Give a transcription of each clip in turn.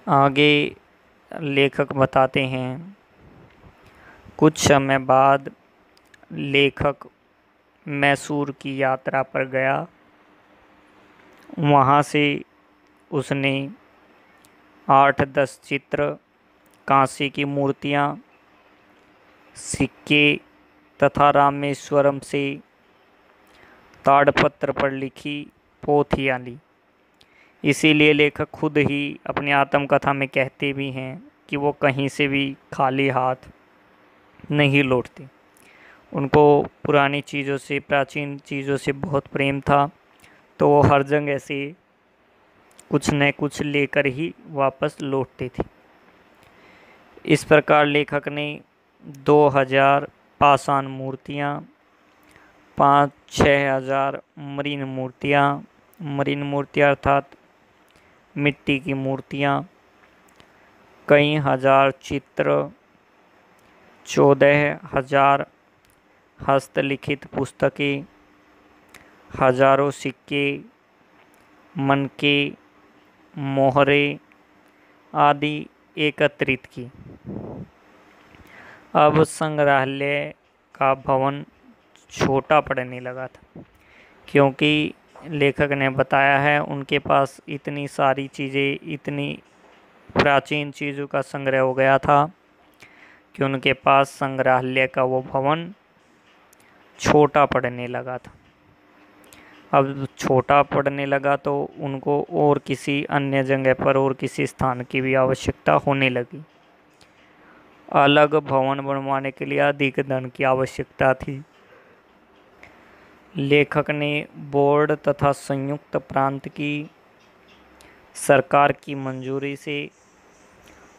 आगे लेखक बताते हैं, कुछ समय बाद लेखक मैसूर की यात्रा पर गया। वहाँ से उसने 8-10 चित्र, कांसे की मूर्तियाँ, सिक्के तथा रामेश्वरम से ताड़पत्र पर लिखी पोथियाँ ली। इसीलिए लेखक खुद ही अपनी आत्मकथा में कहते भी हैं कि वो कहीं से भी खाली हाथ नहीं लौटते। उनको पुरानी चीज़ों से, प्राचीन चीज़ों से बहुत प्रेम था, तो वो हर जगह से कुछ न कुछ लेकर ही वापस लौटते थे। इस प्रकार लेखक ने 2000 पाषाण मूर्तियाँ, 5-6 हज़ार मरीन मूर्तियाँ अर्थात मिट्टी की मूर्तियाँ, कई हजार चित्र, 14,000 हस्तलिखित पुस्तकें, हजारों सिक्के, मनके, मोहरे आदि एकत्रित की। अब संग्रहालय का भवन छोटा पड़ने लगा था, क्योंकि लेखक ने बताया है उनके पास इतनी सारी चीज़ें, इतनी प्राचीन चीज़ों का संग्रह हो गया था कि उनके पास संग्रहालय का वो भवन छोटा पड़ने लगा था। अब छोटा पड़ने लगा तो उनको और किसी अन्य जगह पर और किसी स्थान की भी आवश्यकता होने लगी। अलग भवन बनवाने के लिए अधिक धन की आवश्यकता थी। लेखक ने बोर्ड तथा संयुक्त प्रांत की सरकार की मंजूरी से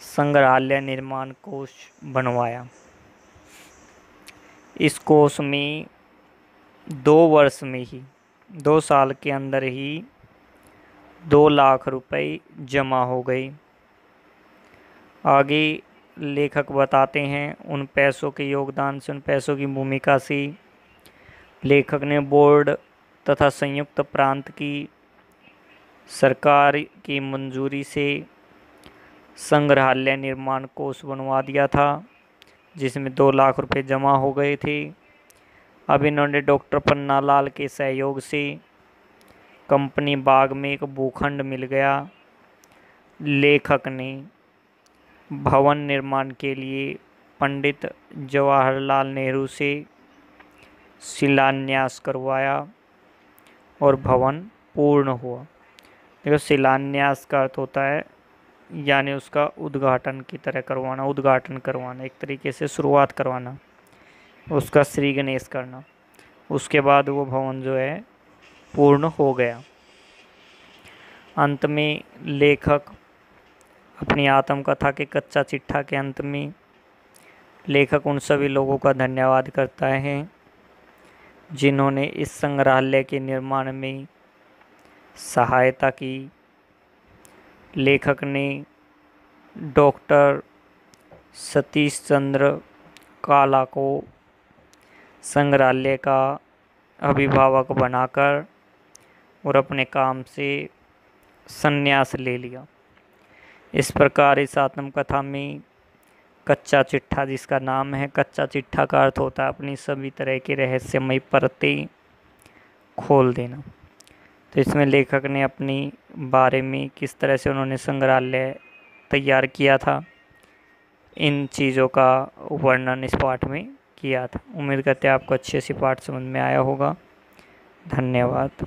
संग्रहालय निर्माण कोष बनवाया। इस कोष में 2 वर्ष में ही, 2 साल के अंदर ही 2 लाख रुपए जमा हो गए। आगे लेखक बताते हैं उन पैसों के योगदान से, उन पैसों की भूमिका से लेखक ने बोर्ड तथा संयुक्त प्रांत की सरकार की मंजूरी से संग्रहालय निर्माण कोष बनवा दिया था, जिसमें 2 लाख रुपए जमा हो गए थे। अब इन्होंने डॉक्टर पन्नालाल के सहयोग से कंपनी बाग में एक भूखंड मिल गया। लेखक ने भवन निर्माण के लिए पंडित जवाहरलाल नेहरू से शिलान्यास करवाया और भवन पूर्ण हुआ। देखो, शिलान्यास का अर्थ होता है यानी उसका उद्घाटन की तरह करवाना, उद्घाटन करवाना, एक तरीके से शुरुआत करवाना, उसका श्री गणेश करना। उसके बाद वो भवन जो है पूर्ण हो गया। अंत में लेखक अपनी आत्मकथा के कच्चा चिट्ठा के अंत में लेखक उन सभी लोगों का धन्यवाद करता है जिन्होंने इस संग्रहालय के निर्माण में सहायता की। लेखक ने डॉक्टर सतीश चंद्र काला को संग्रहालय का अभिभावक बनाकर और अपने काम से संन्यास ले लिया। इस प्रकार इस आत्मकथा में कच्चा चिट्ठा, जिसका नाम है, कच्चा चिट्ठा का अर्थ होता है अपनी सभी तरह के रहस्यमय परतें खोल देना। तो इसमें लेखक ने अपनी बारे में किस तरह से उन्होंने संग्रहालय तैयार किया था, इन चीज़ों का वर्णन इस पाठ में किया था। उम्मीद करते हैं आपको अच्छे से पाठ समझ में आया होगा। धन्यवाद।